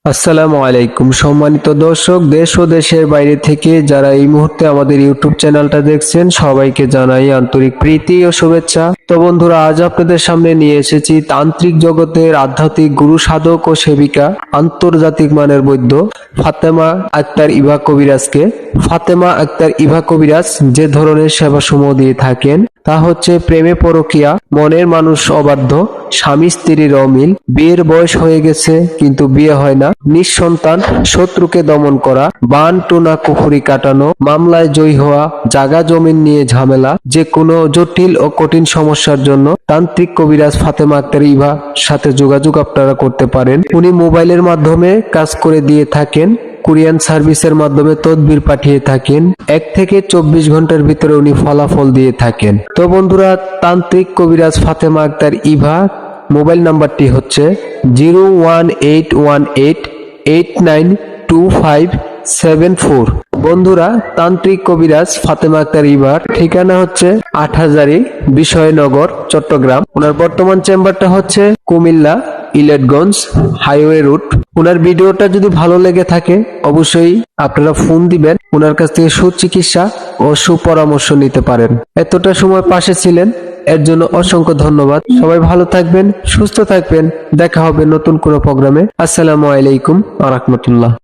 আসসালামু আলাইকুম সম্মানিত দর্শক, দেশ ও দেশের বাইরে থেকে যারা এই মুহূর্তে আমাদের ইউটিউব চ্যানেলটা দেখছেন সবাইকে জানাই আন্তরিক প্রীতি ও শুভেচ্ছা। তো বন্ধুরা, আজ আপনাদের সামনে নিয়ে এসেছি তান্ত্রিক জগতের আধ্যাত্মিক গুরু সাধক ও সেবিকা, আন্তর্জাতিক মানের বৈদ্য ফাতেমা আক্তার ইভা কবিরাজকে। ফাতেমা আক্তার ইভা কবিরাজ যে ধরনের সেবা সমূহ দিয়ে থাকেন তা হচ্ছে প্রেমে পরকীয়া, মনের মানুষ অবাধ্য, স্বামী স্ত্রীর অমিল, বিয়ের বয়স হয়ে গেছে কিন্তু বিয়ে হয় না, নিঃসন্তান, শত্রুকে দমন করা, বান টোনা কুফুরি কাটানো, মামলায় জয়ী হওয়া, জাগা জমিন নিয়ে ঝামেলা, যে কোনো জটিল ও কঠিন সমস্যার জন্য তান্ত্রিক কবিরাজ ফাতেমা আক্তার ইভা সাথে যোগাযোগ আপনারা করতে পারেন। উনি মোবাইলের মাধ্যমে কাজ করে দিয়ে থাকেন, কুরিয়ান সার্ভিসের মাধ্যমে তদবির পাঠিয়ে থাকেন, 1 থেকে 24 ঘন্টার ভিতরে উনি ফলাফল দিয়ে থাকেন। তো বন্ধুরা, তান্ত্রিক কবিরাজ ফাতেমা আক্তার ইভা মোবাইল নাম্বারটি হচ্ছে 01818892574। বন্ধুরা, তান্ত্রিক কবিরাজ ফাতেমা আক্তার ইভার ঠিকানা হচ্ছে 8হাজারি, বিষয়নগর, চট্টগ্রাম। ওনার বর্তমান চেম্বারটা হচ্ছে কুমিল্লা ইলেটগঞ্জ হাইওয়ে রুট। ওনার ভিডিওটা যদি ভালো লেগে থাকে অবশ্যই আপনারা ফোন দিবেন, ওনার কাছ থেকে সুচিকিৎসা ও সুপরামর্শ নিতে পারেন। এতটা সময় পাশে ছিলেন এর জন্য অসংখ্য ধন্যবাদ। সবাই ভালো থাকবেন, সুস্থ থাকবেন। দেখা হবে নতুন কোনো প্রোগ্রামে। আসসালামু আলাইকুম ওয়া রাহমাতুল্লাহ।